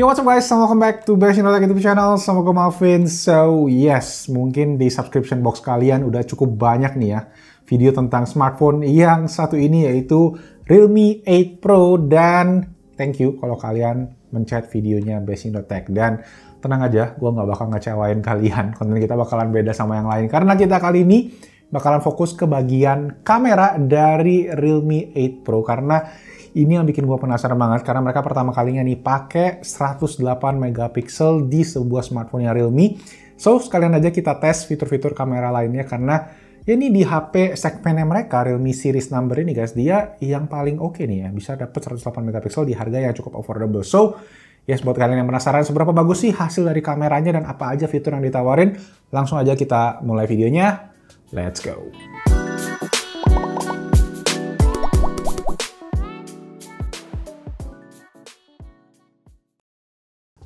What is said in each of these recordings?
Yo, what's up guys, welcome back to Best Tech YouTube channel, sama gue Malvin. So, yes, mungkin di subscription box kalian udah cukup banyak nih ya video tentang smartphone yang satu ini, yaitu Realme 8 Pro. Dan thank you kalau kalian mencet videonya Best Tech. Dan tenang aja, gue nggak bakal ngecewain kalian. Konten kita bakalan beda sama yang lain, karena kita kali ini bakalan fokus ke bagian kamera dari Realme 8 Pro. Karena ini yang bikin gue penasaran banget, karena mereka pertama kalinya nih pakai 108 megapiksel di sebuah smartphone-nya Realme. So, sekalian aja kita tes fitur-fitur kamera lainnya, karena ya ini di HP segmennya mereka, Realme series number ini guys, dia yang paling oke nih ya, bisa dapet 108 megapiksel di harga yang cukup affordable. So, yes, buat kalian yang penasaran seberapa bagus sih hasil dari kameranya dan apa aja fitur yang ditawarin, langsung aja kita mulai videonya. Let's go!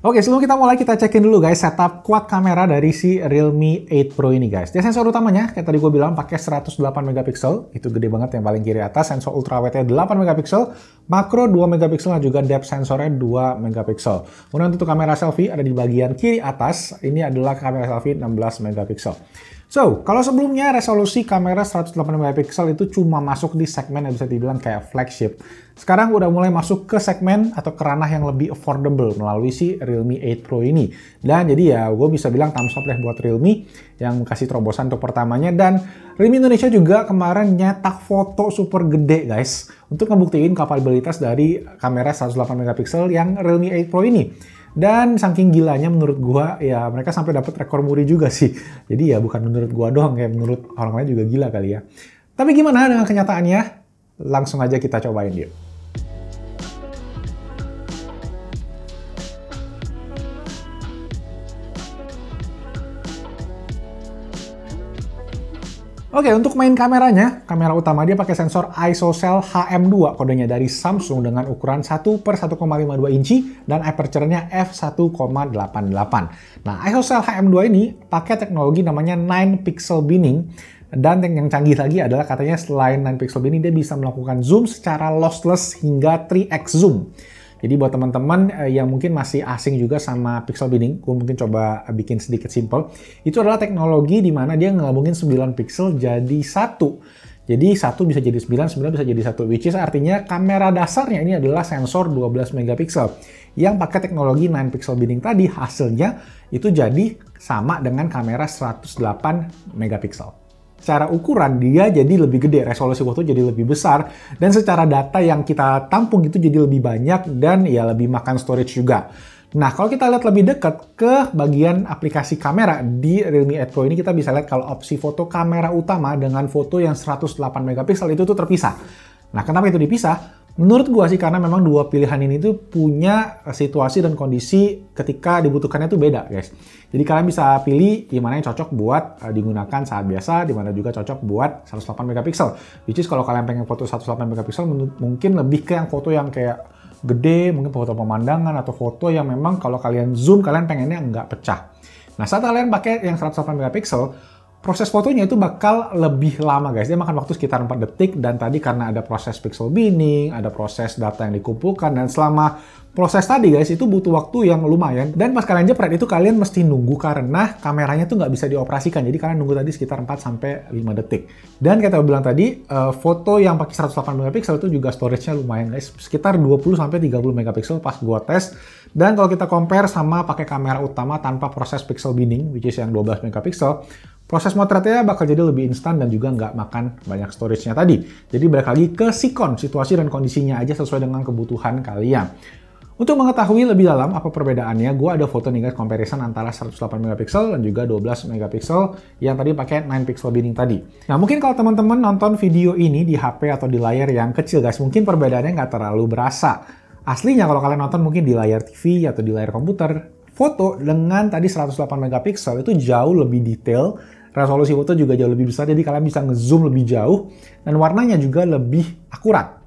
Oke, sebelum kita mulai, kita cekin dulu guys setup quad kamera dari si Realme 8 Pro ini guys. Dia sensor utamanya, kayak tadi gue bilang, pakai 108 megapiksel. Itu gede banget yang paling kiri atas. Sensor ultrawide-nya 8 megapiksel, makro 2 megapiksel, dan juga depth sensornya 2 megapiksel. Kemudian untuk kamera selfie ada di bagian kiri atas. Ini adalah kamera selfie 16 megapiksel. So, kalau sebelumnya resolusi kamera 108 megapiksel itu cuma masuk di segmen yang bisa dibilang kayak flagship. Sekarang udah mulai masuk ke segmen atau ke ranah yang lebih affordable melalui si Realme 8 Pro ini. Dan jadi ya gue bisa bilang thumbs up deh buat Realme yang kasih terobosan untuk pertamanya. Dan Realme Indonesia juga kemarin nyetak foto super gede guys untuk ngebuktiin kapabilitas dari kamera 108 megapiksel yang Realme 8 Pro ini. Dan saking gilanya menurut gua, ya mereka sampai dapat rekor muri juga sih. Jadi ya bukan menurut gua doang, kayak menurut orang lain juga gila kali ya. Tapi gimana dengan kenyataannya? Langsung aja kita cobain yuk. Oke, untuk main kameranya, kamera utama dia pakai sensor ISOCELL HM2, kodenya dari Samsung dengan ukuran 1/1,52 inci dan aperture-nya f1,88. Nah, ISOCELL HM2 ini pakai teknologi namanya 9 pixel binning, dan yang canggih lagi adalah katanya selain 9 pixel binning, dia bisa melakukan zoom secara lossless hingga 3x zoom. Jadi buat teman-teman yang mungkin masih asing juga sama pixel binning, gue mungkin coba bikin sedikit simple. Itu adalah teknologi di mana dia ngegabungin 9 pixel jadi satu. Jadi satu bisa jadi 9, 9 bisa jadi satu, which is artinya kamera dasarnya ini adalah sensor 12 megapiksel. Yang pakai teknologi 9 pixel binning tadi, hasilnya itu jadi sama dengan kamera 108 megapiksel. Secara ukuran dia jadi lebih gede, resolusi foto jadi lebih besar, dan secara data yang kita tampung itu jadi lebih banyak dan ya lebih makan storage juga. Nah, kalau kita lihat lebih dekat ke bagian aplikasi kamera di Realme 8 Pro ini, kita bisa lihat kalau opsi foto kamera utama dengan foto yang 108 megapiksel itu tuh terpisah. Nah, kenapa itu dipisah? Menurut gua sih karena memang dua pilihan ini tuh punya situasi dan kondisi ketika dibutuhkannya tuh beda guys. Jadi kalian bisa pilih di mana yang cocok buat digunakan saat biasa, di mana juga cocok buat 108 megapiksel. Which is kalau kalian pengen foto 108 megapiksel mungkin lebih ke yang foto yang kayak gede, mungkin foto pemandangan atau foto yang memang kalau kalian zoom kalian pengennya nggak pecah. Nah, saat kalian pakai yang 108 megapiksel, proses fotonya itu bakal lebih lama guys. Dia makan waktu sekitar 4 detik, dan tadi karena ada proses pixel binning, ada proses data yang dikumpulkan, dan selama proses tadi guys itu butuh waktu yang lumayan. Dan pas kalian jepret itu kalian mesti nunggu karena kameranya tuh nggak bisa dioperasikan. Jadi kalian nunggu tadi sekitar 4-5 detik. Dan kayak aku bilang tadi, foto yang pakai 108 megapiksel itu juga storage-nya lumayan guys. Sekitar 20-30 megapiksel pas gua tes. Dan kalau kita compare sama pakai kamera utama tanpa proses pixel binning, which is yang 12 megapiksel, proses motretnya bakal jadi lebih instan dan juga nggak makan banyak storage-nya tadi. Jadi balik lagi ke sikon, situasi dan kondisinya aja sesuai dengan kebutuhan kalian. Untuk mengetahui lebih dalam apa perbedaannya, gue ada foto nih guys, comparison antara 108 megapiksel dan juga 12 megapiksel yang tadi pakai 9 pixel binning tadi. Nah, mungkin kalau teman-teman nonton video ini di HP atau di layar yang kecil guys, mungkin perbedaannya nggak terlalu berasa. Aslinya kalau kalian nonton mungkin di layar TV atau di layar komputer, foto dengan tadi 108 megapiksel itu jauh lebih detail, resolusi foto juga jauh lebih besar, jadi kalian bisa ngezoom lebih jauh, dan warnanya juga lebih akurat.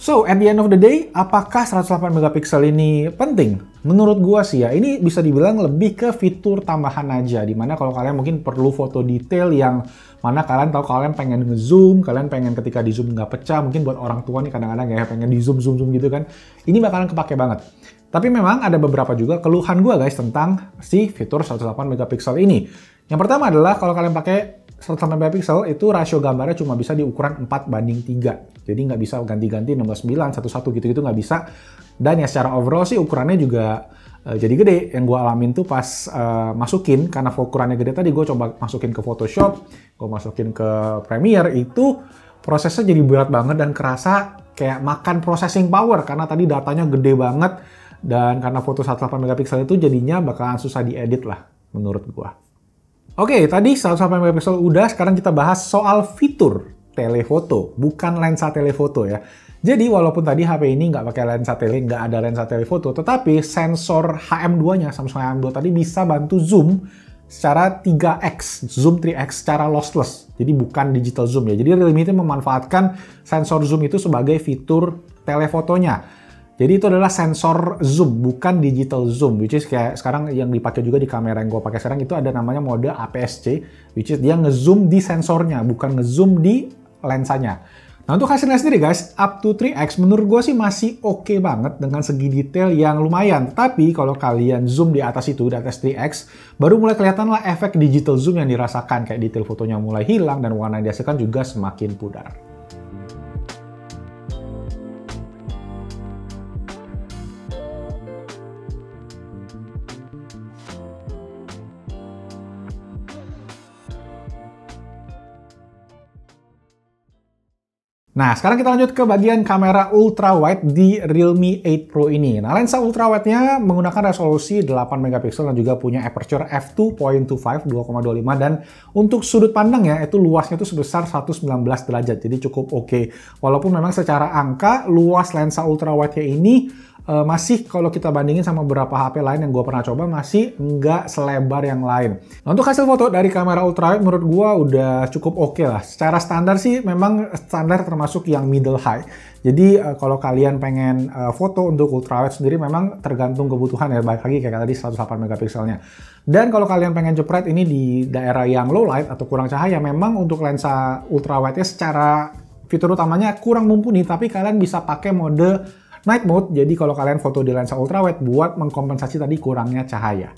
So, at the end of the day, apakah 108 megapiksel ini penting? Menurut gua sih ya, ini bisa dibilang lebih ke fitur tambahan aja. Dimana kalau kalian mungkin perlu foto detail yang mana kalian tahu kalian pengen nge-zoom, kalian pengen ketika di zoom nggak pecah, mungkin buat orang tua nih kadang-kadang ya pengen di zoom gitu kan. Ini bakalan kepake banget. Tapi memang ada beberapa juga keluhan gua guys tentang si fitur 108 megapiksel ini. Yang pertama adalah kalau kalian pakai 108 megapiksel itu rasio gambarnya cuma bisa di ukuran 4:3. Jadi nggak bisa ganti-ganti 16:9, 11 gitu-gitu nggak bisa. Dan ya secara overall sih ukurannya juga jadi gede. Yang gue alamin tuh pas masukin, karena ukurannya gede tadi gue coba masukin ke Photoshop, gue masukin ke Premiere, itu prosesnya jadi berat banget dan kerasa kayak makan processing power karena tadi datanya gede banget. Dan karena foto 108 megapiksel itu jadinya bakalan susah diedit lah menurut gue. Oke, tadi 108 megapiksel udah, sekarang kita bahas soal fitur telefoto, bukan lensa telefoto ya. Jadi walaupun tadi HP ini nggak pakai lensa tele, nggak ada lensa telefoto, tetapi sensor HM2-nya, Samsung HM2 tadi bisa bantu zoom secara 3x, zoom 3x secara lossless. Jadi bukan digital zoom ya. Jadi Realme itu memanfaatkan sensor zoom itu sebagai fitur telefotonya. Jadi itu adalah sensor zoom, bukan digital zoom, which is kayak sekarang yang dipakai juga di kamera yang gue pakai sekarang itu ada namanya mode APS-C, which is dia nge-zoom di sensornya, bukan nge-zoom di lensanya. Nah untuk hasilnya sendiri guys, up to 3x menurut gue sih masih oke banget dengan segi detail yang lumayan. Tapi kalau kalian zoom di atas itu, di atas 3x, baru mulai kelihatan lah efek digital zoom yang dirasakan. Kayak detail fotonya mulai hilang dan warna yang dihasilkan juga semakin pudar. Nah, sekarang kita lanjut ke bagian kamera ultra wide di Realme 8 Pro ini. Nah, lensa ultra wide-nya menggunakan resolusi 8 megapiksel dan juga punya aperture f2.25 2,25 dan untuk sudut pandangnya itu luasnya itu sebesar 119 derajat. Jadi cukup oke. Walaupun memang secara angka luas lensa ultra wide-nya ini masih kalau kita bandingin sama beberapa HP lain yang gue pernah coba masih nggak selebar yang lain. Nah, untuk hasil foto dari kamera ultrawide menurut gue udah cukup oke lah. Secara standar sih memang standar termasuk yang middle high. Jadi kalau kalian pengen foto untuk ultrawide sendiri memang tergantung kebutuhan ya. Balik lagi kayak tadi 108 megapikselnya. Dan kalau kalian pengen jepret ini di daerah yang low light atau kurang cahaya, memang untuk lensa ultrawide-nya secara fitur utamanya kurang mumpuni, tapi kalian bisa pakai mode night mode, jadi kalau kalian foto di lensa ultrawide buat mengkompensasi tadi kurangnya cahaya.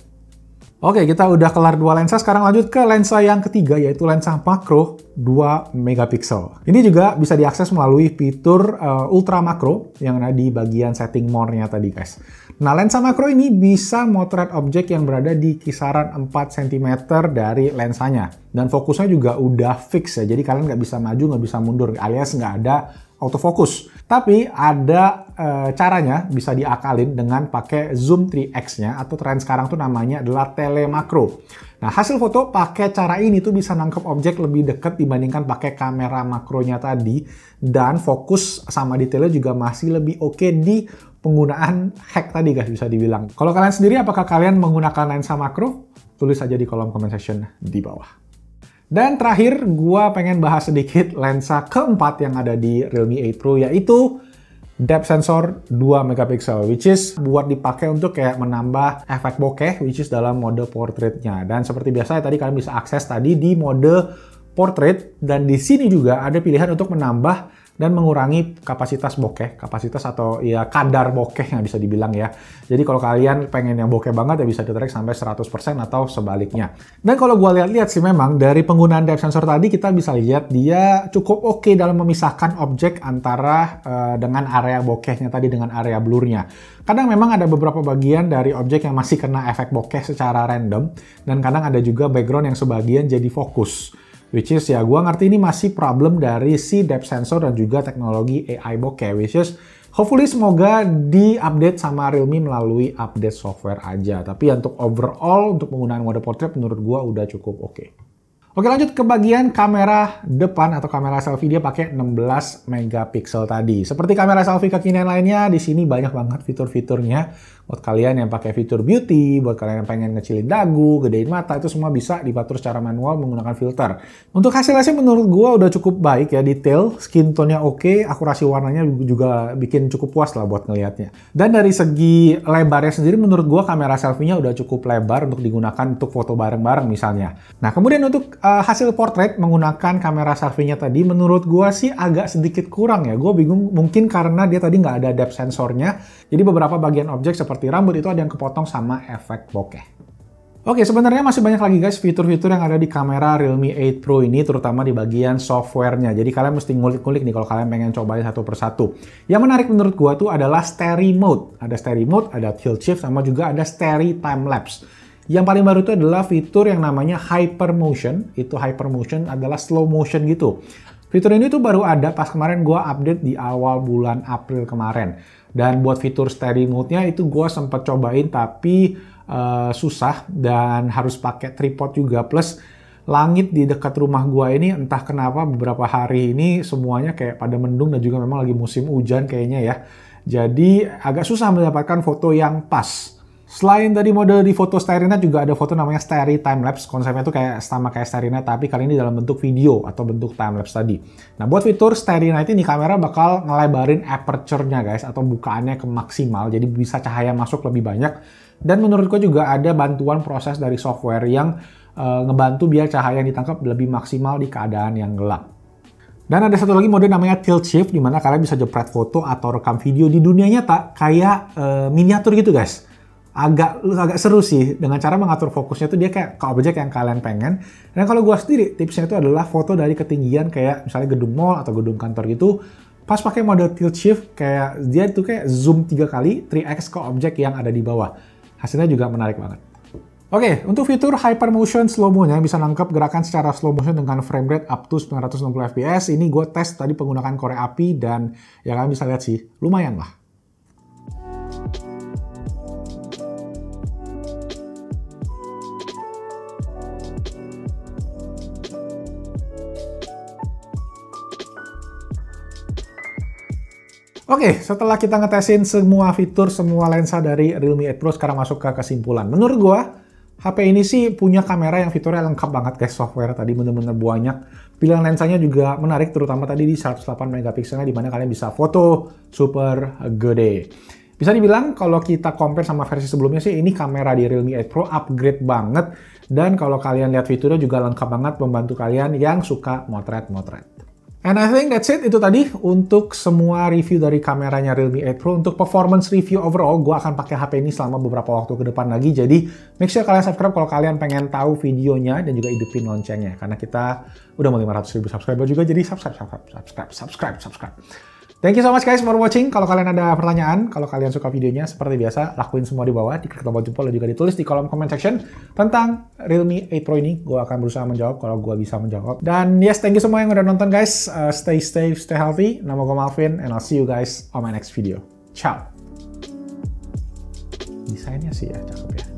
Oke, kita udah kelar dua lensa, sekarang lanjut ke lensa yang ketiga yaitu lensa makro 2 megapiksel. Ini juga bisa diakses melalui fitur ultra makro yang ada di bagian setting more-nya tadi guys. Nah, lensa makro ini bisa motret objek yang berada di kisaran 4 cm dari lensanya. Dan fokusnya juga udah fix ya, jadi kalian nggak bisa maju, nggak bisa mundur, alias nggak ada autofocus. Tapi ada caranya bisa diakalin dengan pakai zoom 3x-nya atau tren sekarang tuh namanya adalah telemakro. Nah, hasil foto pakai cara ini tuh bisa nangkep objek lebih dekat dibandingkan pakai kamera makronya tadi dan fokus sama detailnya juga masih lebih oke di penggunaan hack tadi guys bisa dibilang. Kalau kalian sendiri apakah kalian menggunakan lensa makro? Tulis aja di kolom comment section di bawah. Dan terakhir, gua pengen bahas sedikit lensa keempat yang ada di Realme 8 Pro, yaitu depth sensor 2 megapiksel, which is buat dipakai untuk kayak menambah efek bokeh, which is dalam mode portraitnya. Dan seperti biasa, tadi kalian bisa akses tadi di mode portrait, dan di sini juga ada pilihan untuk menambah dan mengurangi kapasitas bokeh, kapasitas atau ya kadar bokeh yang bisa dibilang ya. Jadi kalau kalian pengen yang bokeh banget ya bisa ditarik sampai 100% atau sebaliknya. Dan kalau gue lihat-lihat sih memang dari penggunaan depth sensor tadi kita bisa lihat dia cukup oke dalam memisahkan objek antara dengan area bokehnya tadi dengan area blurnya. Kadang memang ada beberapa bagian dari objek yang masih kena efek bokeh secara random dan kadang ada juga background yang sebagian jadi fokus. Which is ya gue ngerti ini masih problem dari si depth sensor dan juga teknologi AI bokeh, which is hopefully semoga di-update sama Realme melalui update software aja. Tapi untuk overall, untuk penggunaan mode portrait menurut gue udah cukup oke. Oke, lanjut ke bagian kamera depan atau kamera selfie, dia pakai 16 megapiksel tadi. Seperti kamera selfie kekinian lainnya, di sini banyak banget fitur-fiturnya. Buat kalian yang pakai fitur beauty, buat kalian yang pengen ngecilin dagu, gedein mata, itu semua bisa diatur secara manual menggunakan filter. Untuk hasilnya menurut gua udah cukup baik ya, detail, skin tone-nya oke, akurasi warnanya juga bikin cukup puas lah buat ngelihatnya. Dan dari segi lebarnya sendiri menurut gua kamera selfie-nya udah cukup lebar untuk digunakan untuk foto bareng-bareng misalnya. Nah, kemudian untuk hasil portrait menggunakan kamera selfie-nya tadi menurut gua sih agak sedikit kurang ya. Gua bingung mungkin karena dia tadi nggak ada depth sensornya. Jadi beberapa bagian objek seperti rambut itu ada yang kepotong sama efek bokeh. Oke, sebenarnya masih banyak lagi guys fitur-fitur yang ada di kamera Realme 8 Pro ini, terutama di bagian software-nya. Jadi kalian mesti ngulik-ngulik nih kalau kalian pengen cobain satu persatu. Yang menarik menurut gua tuh adalah Steady Mode. Ada Steady Mode, ada Tilt Shift, sama juga ada Steady Time Lapse. Yang paling baru itu adalah fitur yang namanya Hyper Motion. Itu Hyper Motion adalah slow motion gitu. Fitur ini tuh baru ada pas kemarin gua update di awal bulan April kemarin. Dan buat fitur steady mode-nya itu gue sempat cobain tapi susah dan harus pakai tripod juga. Plus langit di dekat rumah gue ini entah kenapa beberapa hari ini semuanya kayak pada mendung dan juga memang lagi musim hujan kayaknya ya. Jadi agak susah mendapatkan foto yang pas. Selain dari mode di foto Starry Night juga ada foto namanya Starry Time Lapse. Konsepnya tuh kayak sama kayak Starry Night tapi kali ini dalam bentuk video atau bentuk time lapse tadi. Nah, buat fitur Starry Night ini kamera bakal ngelebarin aperture-nya guys atau bukaannya ke maksimal jadi bisa cahaya masuk lebih banyak. Dan menurutku juga ada bantuan proses dari software yang ngebantu biar cahaya yang ditangkap lebih maksimal di keadaan yang gelap. Dan ada satu lagi mode namanya Tilt Shift di mana kalian bisa jepret foto atau rekam video di dunia nyata kayak miniatur gitu guys. Agak seru sih dengan cara mengatur fokusnya tuh dia kayak ke objek yang kalian pengen. Dan kalau gua sendiri tipsnya itu adalah foto dari ketinggian kayak misalnya gedung mall atau gedung kantor gitu. Pas pakai mode Tilt Shift kayak dia tuh kayak zoom 3 kali 3x ke objek yang ada di bawah. Hasilnya juga menarik banget. Oke, untuk fitur Hyper Motion Slow Mo-nya bisa nangkep gerakan secara slow motion dengan frame rate up to 960 fps. Ini gue tes tadi penggunaan korek api dan ya kalian bisa lihat sih lumayan lah. Oke, setelah kita ngetesin semua fitur, semua lensa dari Realme 8 Pro, sekarang masuk ke kesimpulan. Menurut gua, HP ini sih punya kamera yang fiturnya lengkap banget guys, software tadi bener-bener banyak. Pilihan lensanya juga menarik, terutama tadi di 108 megapikselnya, dimana kalian bisa foto super gede. Bisa dibilang kalau kita compare sama versi sebelumnya sih, ini kamera di Realme 8 Pro upgrade banget. Dan kalau kalian lihat fiturnya juga lengkap banget, membantu kalian yang suka motret-motret. And I think that's it, itu tadi untuk semua review dari kameranya Realme 8 Pro. Untuk performance review overall, gue akan pakai HP ini selama beberapa waktu ke depan lagi. Jadi, make sure kalian subscribe kalau kalian pengen tahu videonya dan juga hidupin loncengnya. Karena kita udah mau 500.000 subscriber juga, jadi subscribe. Thank you so much guys for watching. Kalau kalian ada pertanyaan, kalau kalian suka videonya, seperti biasa, lakuin semua di bawah, diklik tombol jempol, dan juga ditulis di kolom comment section tentang Realme 8 Pro ini. Gue akan berusaha menjawab kalau gue bisa menjawab. Dan yes, thank you semua yang udah nonton guys. Stay safe, stay healthy. Nama gue Malvin, and I'll see you guys on my next video. Ciao. Desainnya sih ya, cakep ya.